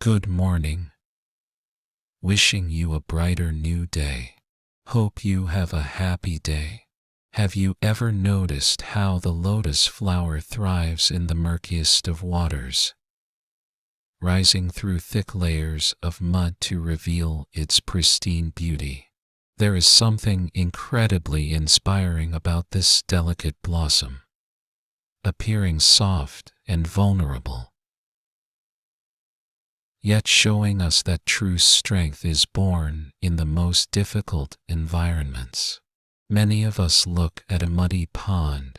Good morning. Wishing you a brighter new day. Hope you have a happy day. Have you ever noticed how the lotus flower thrives in the murkiest of waters, rising through thick layers of mud to reveal its pristine beauty? There is something incredibly inspiring about this delicate blossom, appearing soft and vulnerable, yet showing us that true strength is born in the most difficult environments. Many of us look at a muddy pond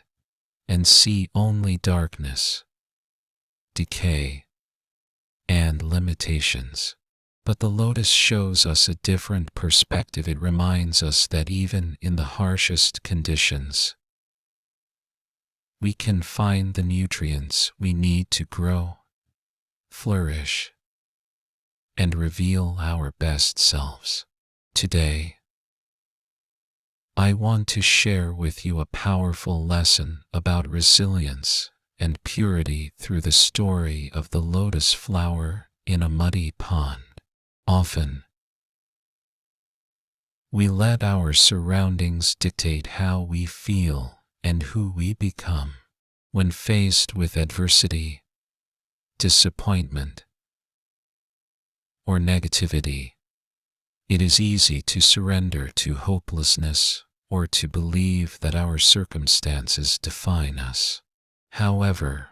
and see only darkness, decay, and limitations. But the lotus shows us a different perspective. It reminds us that even in the harshest conditions, we can find the nutrients we need to grow, flourish, and reveal our best selves. Today, I want to share with you a powerful lesson about resilience and purity through the story of the lotus flower in a muddy pond. Often, we let our surroundings dictate how we feel and who we become. When faced with adversity, disappointment, or negativity, it is easy to surrender to hopelessness or to believe that our circumstances define us. However,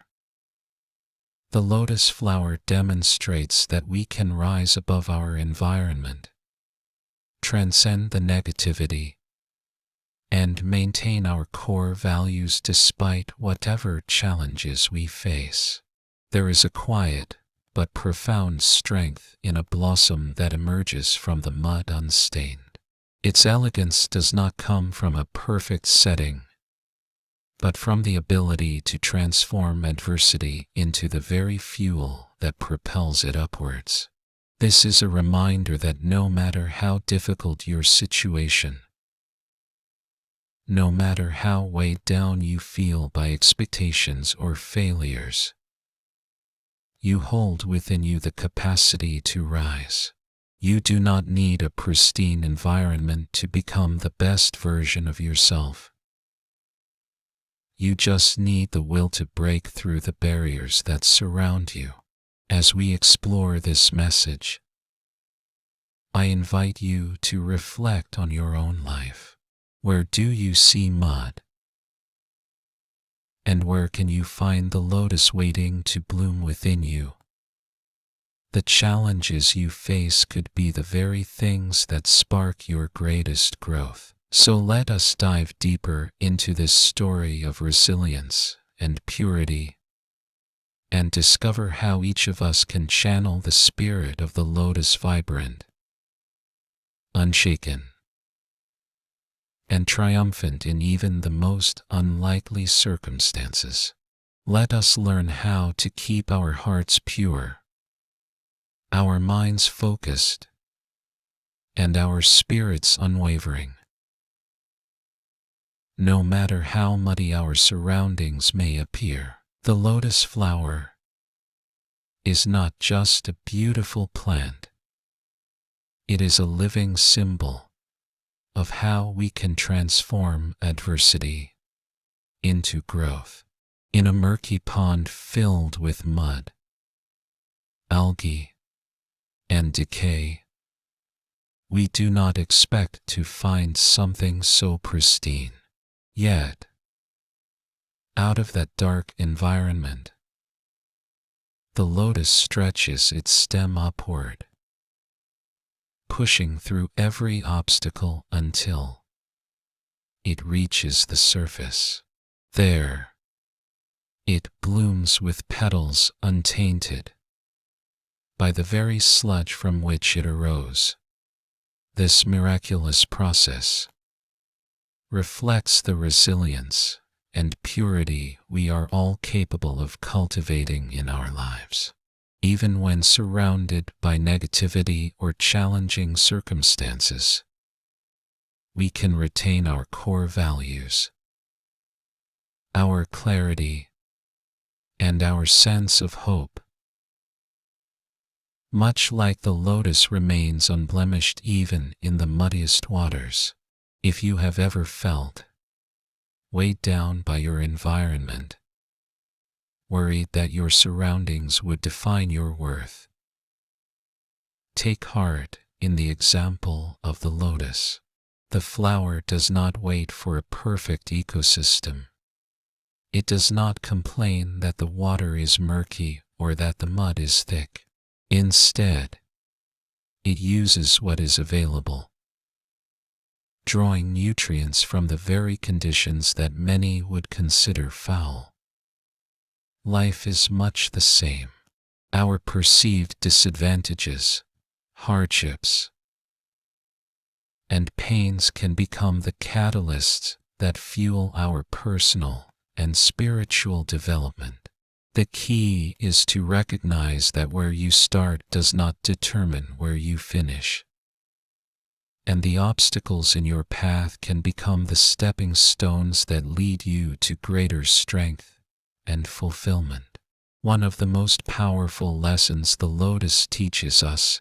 the lotus flower demonstrates that we can rise above our environment, transcend the negativity, and maintain our core values despite whatever challenges we face. There is a quiet but profound strength in a blossom that emerges from the mud unstained. Its elegance does not come from a perfect setting, but from the ability to transform adversity into the very fuel that propels it upwards. This is a reminder that no matter how difficult your situation, no matter how weighed down you feel by expectations or failures, you hold within you the capacity to rise. You do not need a pristine environment to become the best version of yourself. You just need the will to break through the barriers that surround you. As we explore this message, I invite you to reflect on your own life. Where do you see mud? And where can you find the lotus waiting to bloom within you? The challenges you face could be the very things that spark your greatest growth. So let us dive deeper into this story of resilience and purity, and discover how each of us can channel the spirit of the lotus vibrant, unshaken, and triumphant in even the most unlikely circumstances. Let us learn how to keep our hearts pure, our minds focused, and our spirits unwavering. No matter how muddy our surroundings may appear, the lotus flower is not just a beautiful plant. It is a living symbol of how we can transform adversity into growth. In a murky pond filled with mud, algae, and decay, we do not expect to find something so pristine. Yet, out of that dark environment, the lotus stretches its stem upward, pushing through every obstacle until it reaches the surface. There, it blooms with petals untainted by the very sludge from which it arose. This miraculous process reflects the resilience and purity we are all capable of cultivating in our lives. Even when surrounded by negativity or challenging circumstances, we can retain our core values, our clarity, and our sense of hope. Much like the lotus remains unblemished even in the muddiest waters. If you have ever felt weighed down by your environment, worried that your surroundings would define your worth, take heart in the example of the lotus. The flower does not wait for a perfect ecosystem. It does not complain that the water is murky or that the mud is thick. Instead, it uses what is available, drawing nutrients from the very conditions that many would consider foul. Life is much the same. Our perceived disadvantages, hardships, and pains can become the catalysts that fuel our personal and spiritual development. The key is to recognize that where you start does not determine where you finish, and the obstacles in your path can become the stepping stones that lead you to greater strength and fulfillment. One of the most powerful lessons the Lotus teaches us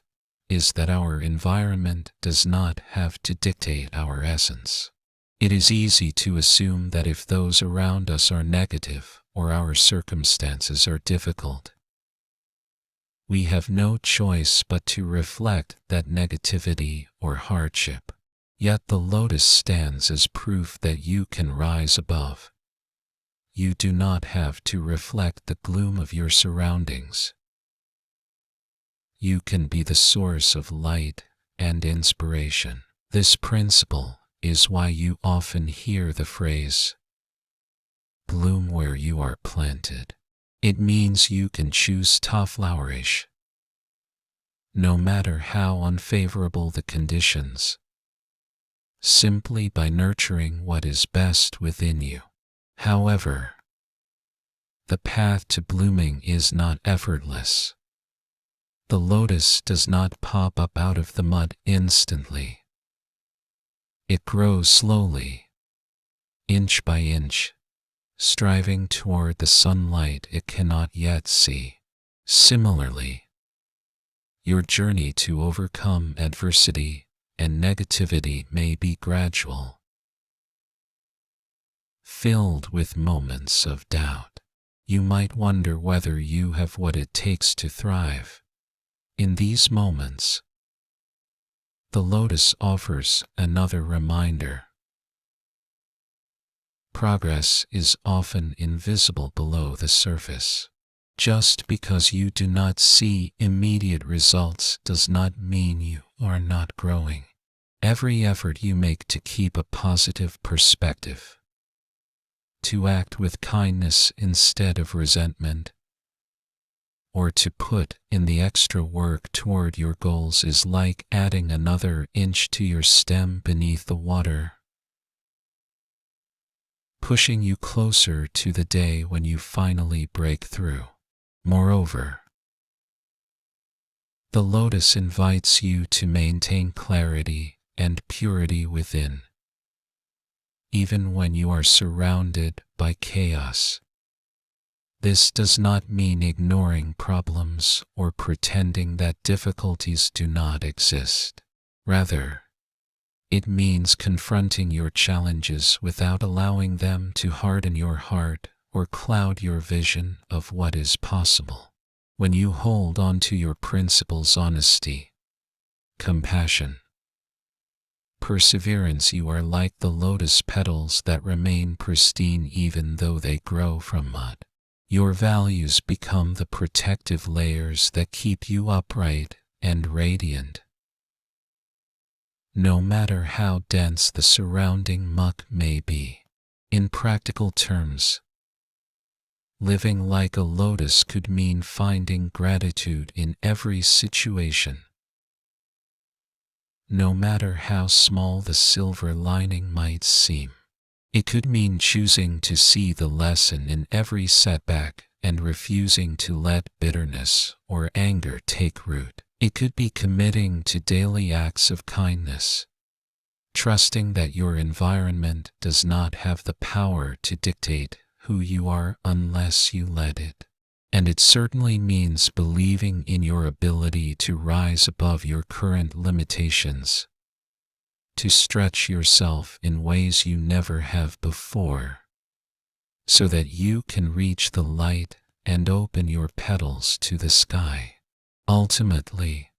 is that our environment does not have to dictate our essence. It is easy to assume that if those around us are negative or our circumstances are difficult, we have no choice but to reflect that negativity or hardship. Yet the lotus stands as proof that you can rise above. You do not have to reflect the gloom of your surroundings. You can be the source of light and inspiration. This principle is why you often hear the phrase, "Bloom where you are planted." It means you can choose to flourish, no matter how unfavorable the conditions, simply by nurturing what is best within you. However, the path to blooming is not effortless. The lotus does not pop up out of the mud instantly. It grows slowly, inch by inch, striving toward the sunlight it cannot yet see. Similarly, your journey to overcome adversity and negativity may be gradual, filled with moments of doubt. You might wonder whether you have what it takes to thrive. In these moments, the lotus offers another reminder. Progress is often invisible below the surface. Just because you do not see immediate results does not mean you are not growing. Every effort you make to keep a positive perspective, to act with kindness instead of resentment, or to put in the extra work toward your goals is like adding another inch to your stem beneath the water, pushing you closer to the day when you finally break through. Moreover, the lotus invites you to maintain clarity and purity within, even when you are surrounded by chaos. This does not mean ignoring problems or pretending that difficulties do not exist. Rather, it means confronting your challenges without allowing them to harden your heart or cloud your vision of what is possible. When you hold on to your principles, honesty, compassion, perseverance, you are like the lotus petals that remain pristine even though they grow from mud. Your values become the protective layers that keep you upright and radiant, no matter how dense the surrounding muck may be. In practical terms, living like a lotus could mean finding gratitude in every situation, no matter how small the silver lining might seem. It could mean choosing to see the lesson in every setback and refusing to let bitterness or anger take root. It could be committing to daily acts of kindness, trusting that your environment does not have the power to dictate who you are unless you let it. And it certainly means believing in your ability to rise above your current limitations, to stretch yourself in ways you never have before, so that you can reach the light and open your petals to the sky. Ultimately,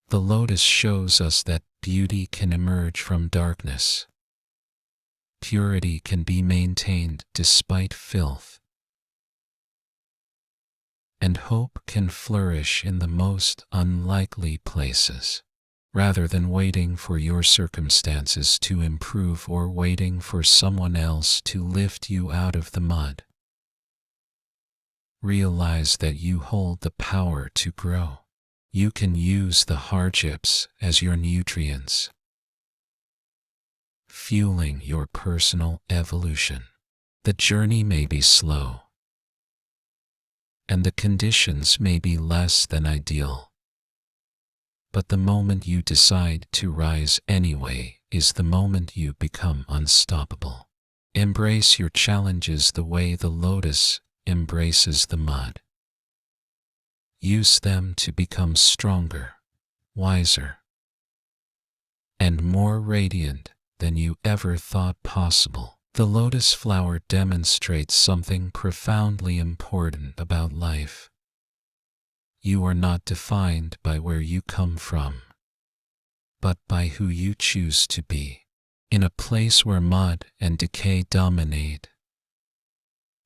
the lotus shows us that beauty can emerge from darkness. Purity can be maintained despite filth. And hope can flourish in the most unlikely places. Rather than waiting for your circumstances to improve or waiting for someone else to lift you out of the mud, realize that you hold the power to grow. You can use the hardships as your nutrients, fueling your personal evolution. The journey may be slow, and the conditions may be less than ideal. But the moment you decide to rise anyway is the moment you become unstoppable. Embrace your challenges the way the lotus embraces the mud. Use them to become stronger, wiser, and more radiant than you ever thought possible. The lotus flower demonstrates something profoundly important about life. You are not defined by where you come from, but by who you choose to be. In a place where mud and decay dominate,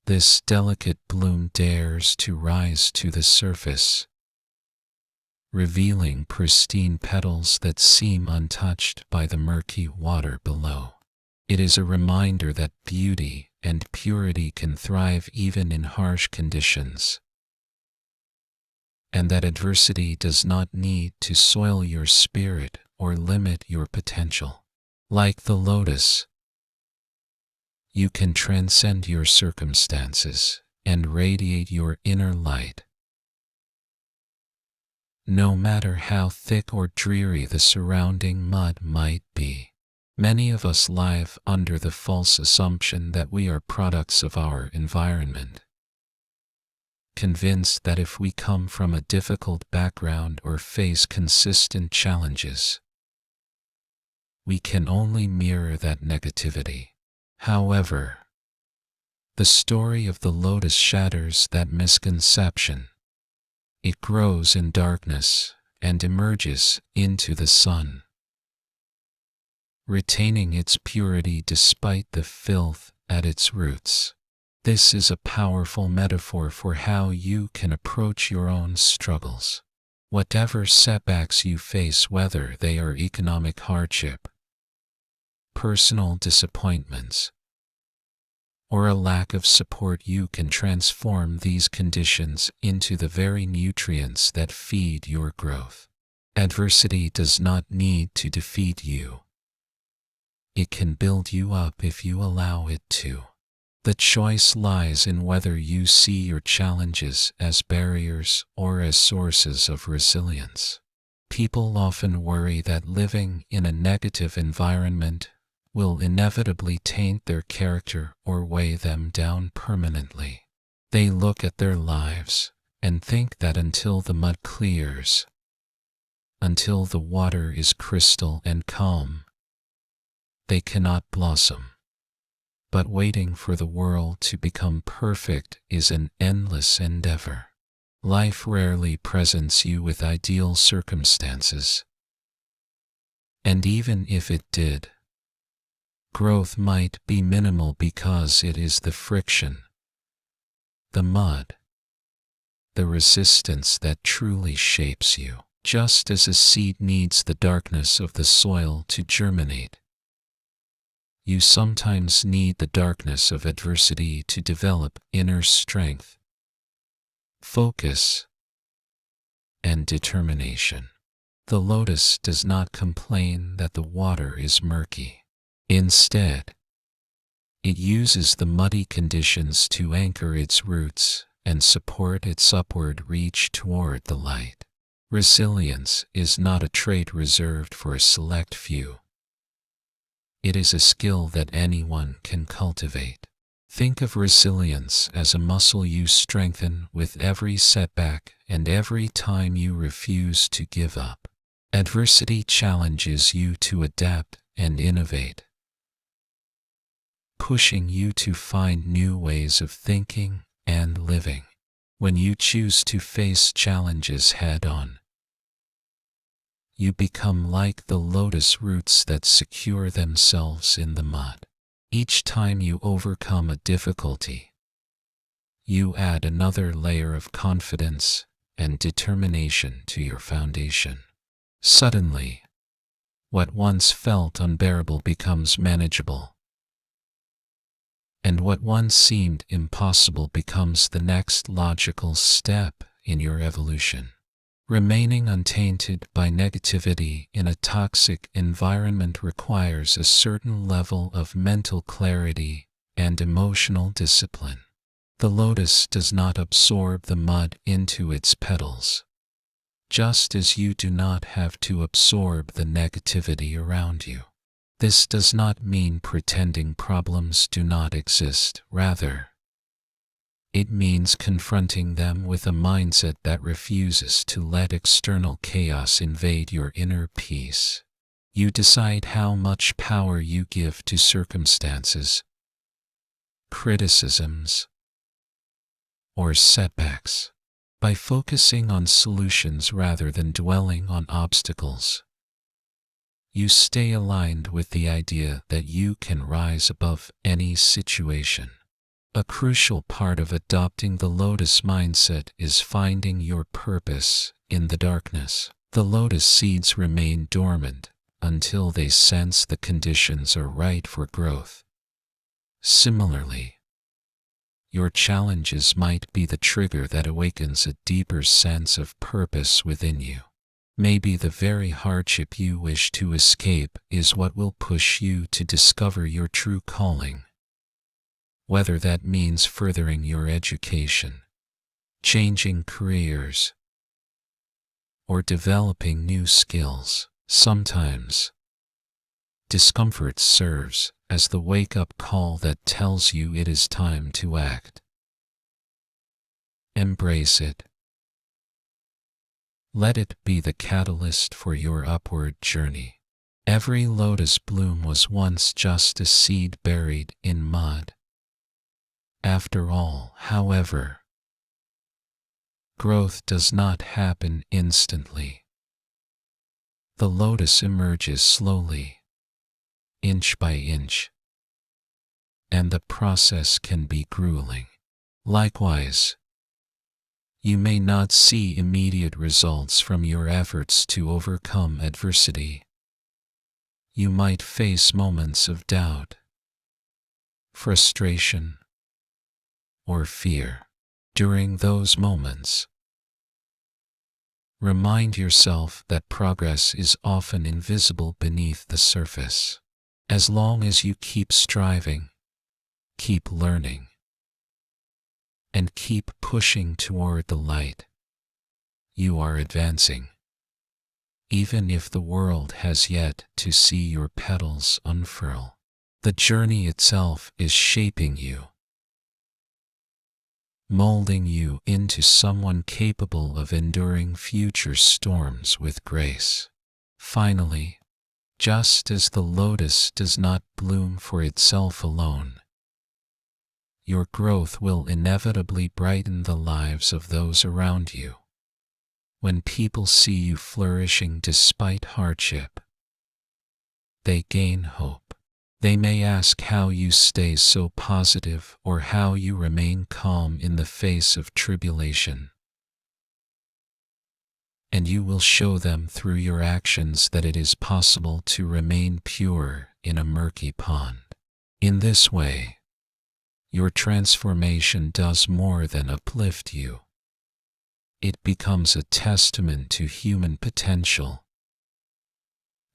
this delicate bloom dares to rise to the surface, revealing pristine petals that seem untouched by the murky water below. It is a reminder that beauty and purity can thrive even in harsh conditions, and that adversity does not need to soil your spirit or limit your potential. Like the lotus, you can transcend your circumstances and radiate your inner light. No matter how thick or dreary the surrounding mud might be. Many of us live under the false assumption that we are products of our environment, convinced that if we come from a difficult background or face consistent challenges, we can only mirror that negativity. However, the story of the lotus shatters that misconception. It grows in darkness and emerges into the sun, retaining its purity despite the filth at its roots. This is a powerful metaphor for how you can approach your own struggles. Whatever setbacks you face, whether they are economic hardship, personal disappointments, or a lack of support, you can transform these conditions into the very nutrients that feed your growth. Adversity does not need to defeat you. It can build you up if you allow it to. The choice lies in whether you see your challenges as barriers or as sources of resilience. People often worry that living in a negative environment will inevitably taint their character or weigh them down permanently. They look at their lives and think that until the mud clears, until the water is crystal and calm, they cannot blossom. But waiting for the world to become perfect is an endless endeavor. Life rarely presents you with ideal circumstances. And even if it did, growth might be minimal because it is the friction, the mud, the resistance that truly shapes you. Just as a seed needs the darkness of the soil to germinate, you sometimes need the darkness of adversity to develop inner strength, focus, and determination. The lotus does not complain that the water is murky. Instead, it uses the muddy conditions to anchor its roots and support its upward reach toward the light. Resilience is not a trait reserved for a select few. It is a skill that anyone can cultivate. Think of resilience as a muscle you strengthen with every setback and every time you refuse to give up. Adversity challenges you to adapt and innovate, pushing you to find new ways of thinking and living. When you choose to face challenges head-on, you become like the lotus roots that secure themselves in the mud. Each time you overcome a difficulty, you add another layer of confidence and determination to your foundation. Suddenly, what once felt unbearable becomes manageable, and what once seemed impossible becomes the next logical step in your evolution. Remaining untainted by negativity in a toxic environment requires a certain level of mental clarity and emotional discipline. The lotus does not absorb the mud into its petals, just as you do not have to absorb the negativity around you. This does not mean pretending problems do not exist. Rather, it means confronting them with a mindset that refuses to let external chaos invade your inner peace. You decide how much power you give to circumstances, criticisms, or setbacks. By focusing on solutions rather than dwelling on obstacles, you stay aligned with the idea that you can rise above any situation. A crucial part of adopting the lotus mindset is finding your purpose in the darkness. The lotus seeds remain dormant until they sense the conditions are right for growth. Similarly, your challenges might be the trigger that awakens a deeper sense of purpose within you. Maybe the very hardship you wish to escape is what will push you to discover your true calling. Whether that means furthering your education, changing careers, or developing new skills. Sometimes, discomfort serves as the wake-up call that tells you it is time to act. Embrace it. Let it be the catalyst for your upward journey. Every lotus bloom was once just a seed buried in mud. After all, however, growth does not happen instantly. The lotus emerges slowly, inch by inch, and the process can be grueling. Likewise, you may not see immediate results from your efforts to overcome adversity. You might face moments of doubt, frustration, or fear. During those moments, remind yourself that progress is often invisible beneath the surface. As long as you keep striving, keep learning, and keep pushing toward the light, you are advancing. Even if the world has yet to see your petals unfurl, the journey itself is shaping you, molding you into someone capable of enduring future storms with grace. Finally, just as the lotus does not bloom for itself alone, your growth will inevitably brighten the lives of those around you. When people see you flourishing despite hardship, they gain hope. They may ask how you stay so positive or how you remain calm in the face of tribulation. And you will show them through your actions that it is possible to remain pure in a murky pond. In this way, your transformation does more than uplift you. It becomes a testament to human potential,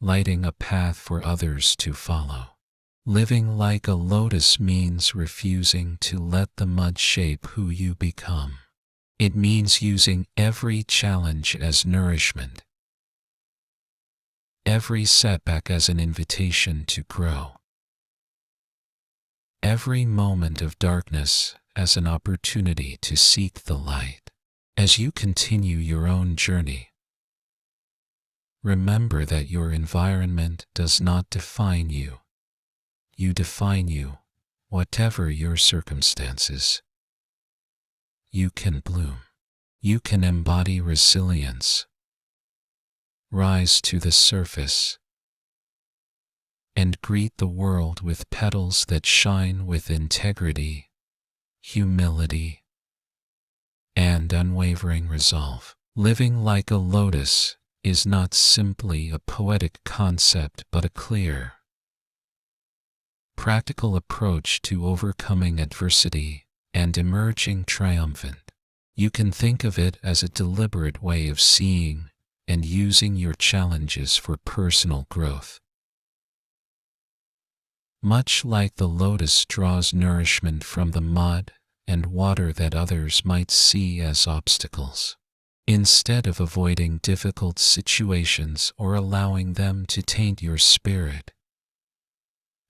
lighting a path for others to follow. Living like a lotus means refusing to let the mud shape who you become. It means using every challenge as nourishment, every setback as an invitation to grow, every moment of darkness as an opportunity to seek the light. As you continue your own journey, remember that your environment does not define you. You define you, whatever your circumstances. You can bloom. You can embody resilience, rise to the surface, and greet the world with petals that shine with integrity, humility, and unwavering resolve. Living like a lotus is not simply a poetic concept but a clear, practical approach to overcoming adversity and emerging triumphant. You can think of it as a deliberate way of seeing and using your challenges for personal growth. Much like the lotus draws nourishment from the mud and water that others might see as obstacles, instead of avoiding difficult situations or allowing them to taint your spirit,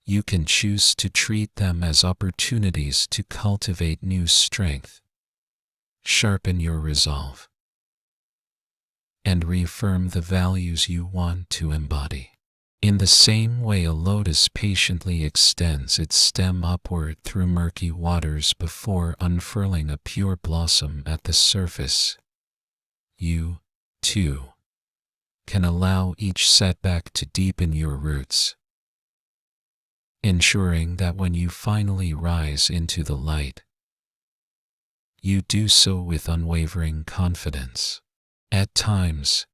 you can choose to treat them as opportunities to cultivate new strength, sharpen your resolve, and reaffirm the values you want to embody. In the same way a lotus patiently extends its stem upward through murky waters before unfurling a pure blossom at the surface, you, too, can allow each setback to deepen your roots, ensuring that when you finally rise into the light, you do so with unwavering confidence. At times,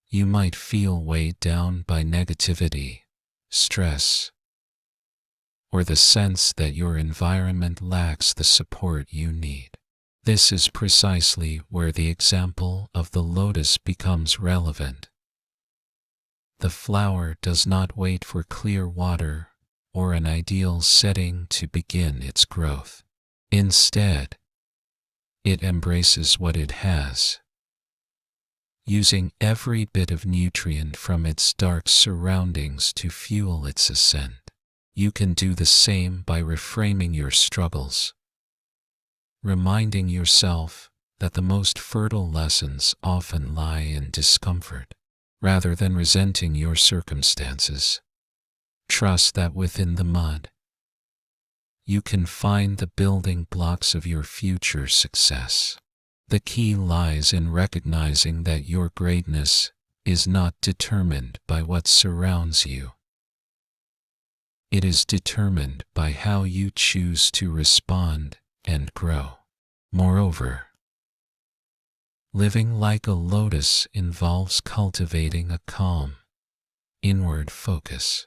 you might feel weighed down by negativity, stress, or the sense that your environment lacks the support you need. This is precisely where the example of the lotus becomes relevant. The flower does not wait for clear water or an ideal setting to begin its growth. Instead, it embraces what it has, using every bit of nutrient from its dark surroundings to fuel its ascent. You can do the same by reframing your struggles, reminding yourself that the most fertile lessons often lie in discomfort. Rather than resenting your circumstances, trust that within the mud, you can find the building blocks of your future success. The key lies in recognizing that your greatness is not determined by what surrounds you. It is determined by how you choose to respond and grow. Moreover, living like a lotus involves cultivating a calm, inward focus.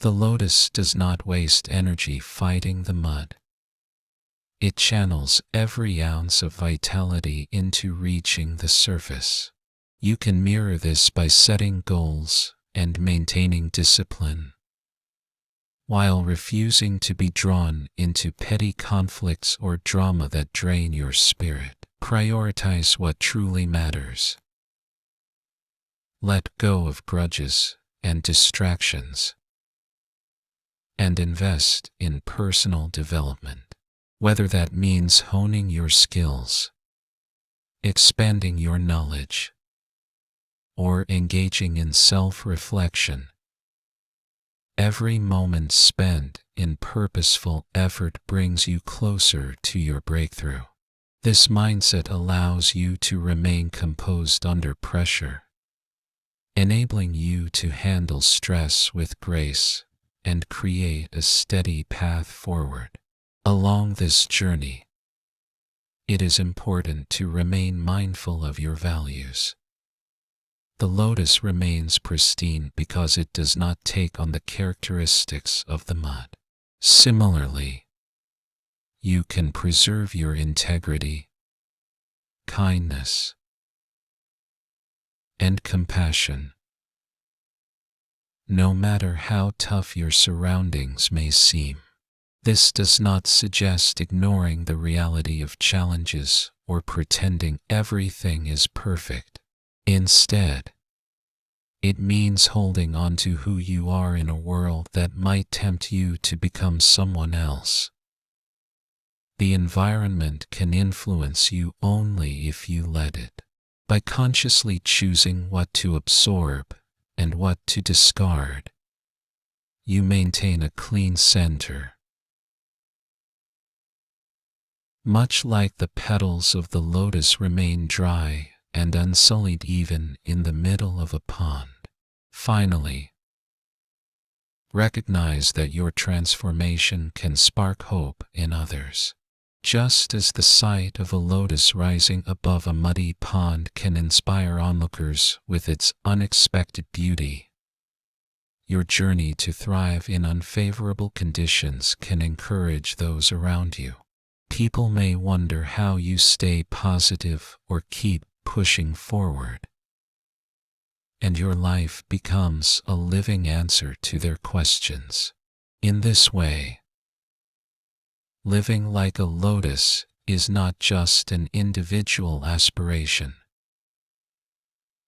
The lotus does not waste energy fighting the mud. It channels every ounce of vitality into reaching the surface. You can mirror this by setting goals and maintaining discipline, while refusing to be drawn into petty conflicts or drama that drain your spirit. Prioritize what truly matters. Let go of grudges and distractions, and invest in personal development. Whether that means honing your skills, expanding your knowledge, or engaging in self-reflection, every moment spent in purposeful effort brings you closer to your breakthrough. This mindset allows you to remain composed under pressure, enabling you to handle stress with grace and create a steady path forward. Along this journey, it is important to remain mindful of your values. The lotus remains pristine because it does not take on the characteristics of the mud. Similarly, you can preserve your integrity, kindness, and compassion, no matter how tough your surroundings may seem. This does not suggest ignoring the reality of challenges or pretending everything is perfect. Instead, It means holding on to who you are in a world that might tempt you to become someone else. The environment can influence you only if you let it. By consciously choosing what to absorb and what to discard, you maintain a clean center. Much like the petals of the lotus remain dry and unsullied even in the middle of a pond. Finally, recognize that your transformation can spark hope in others. Just as the sight of a lotus rising above a muddy pond can inspire onlookers with its unexpected beauty, your journey to thrive in unfavorable conditions can encourage those around you. People may wonder how you stay positive or keep pushing forward, and your life becomes a living answer to their questions. In this way, living like a lotus is not just an individual aspiration.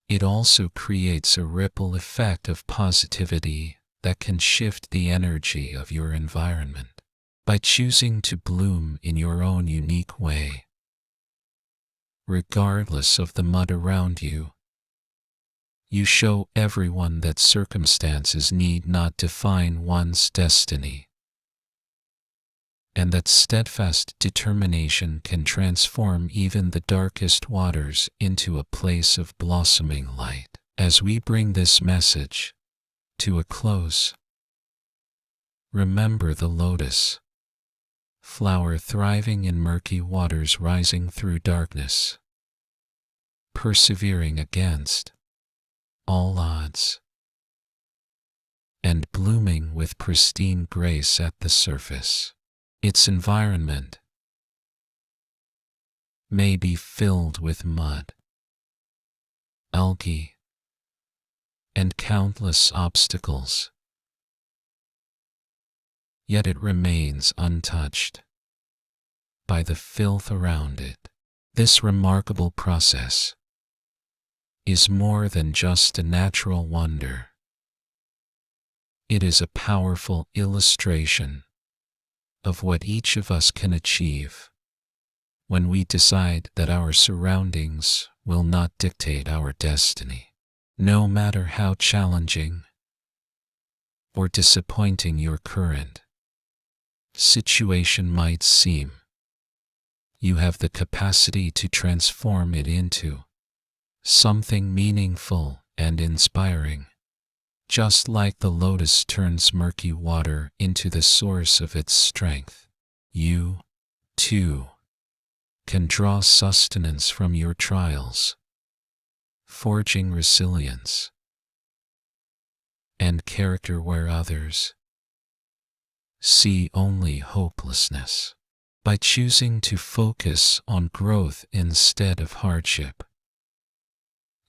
It also creates a ripple effect of positivity that can shift the energy of your environment. By choosing to bloom in your own unique way, regardless of the mud around you, you show everyone that circumstances need not define one's destiny, and that steadfast determination can transform even the darkest waters into a place of blossoming light. As we bring this message to a close, remember the lotus, flower thriving in murky waters, rising through darkness, persevering against all odds, and blooming with pristine grace at the surface. Its environment may be filled with mud, algae, and countless obstacles, yet it remains untouched by the filth around it. This remarkable process is more than just a natural wonder. It is a powerful illustration of what each of us can achieve when we decide that our surroundings will not dictate our destiny. No matter how challenging or disappointing your current situation might seem, you have the capacity to transform it into something meaningful and inspiring. Just like the lotus turns murky water into the source of its strength, you, too, can draw sustenance from your trials, forging resilience and character where others see only hopelessness. By choosing to focus on growth instead of hardship,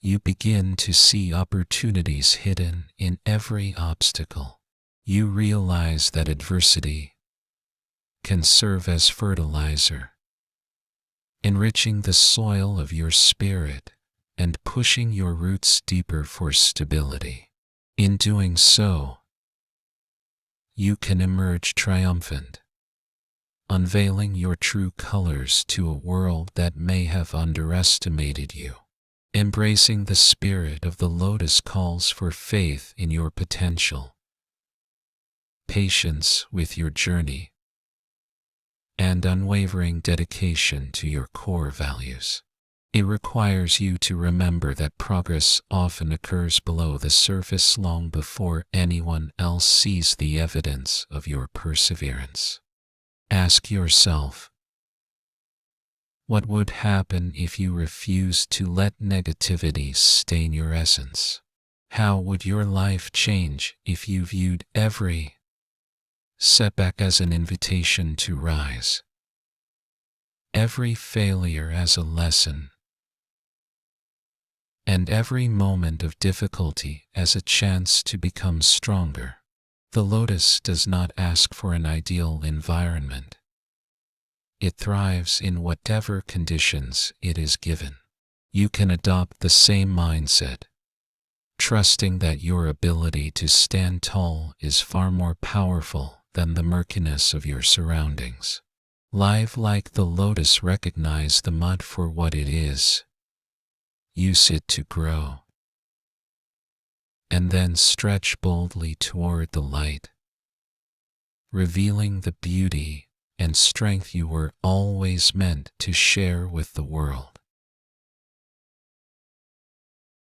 you begin to see opportunities hidden in every obstacle. You realize that adversity can serve as fertilizer, enriching the soil of your spirit and pushing your roots deeper for stability. In doing so, you can emerge triumphant, unveiling your true colors to a world that may have underestimated you. Embracing the spirit of the lotus calls for faith in your potential, patience with your journey, and unwavering dedication to your core values. It requires you to remember that progress often occurs below the surface long before anyone else sees the evidence of your perseverance. Ask yourself, what would happen if you refused to let negativity stain your essence? How would your life change if you viewed every setback as an invitation to rise, every failure as a lesson, and every moment of difficulty as a chance to become stronger? The lotus does not ask for an ideal environment. It thrives in whatever conditions it is given. You can adopt the same mindset, trusting that your ability to stand tall is far more powerful than the murkiness of your surroundings. Live like the lotus, recognize the mud for what it is. Use it to grow. And then stretch boldly toward the light, revealing the beauty and strength you were always meant to share with the world.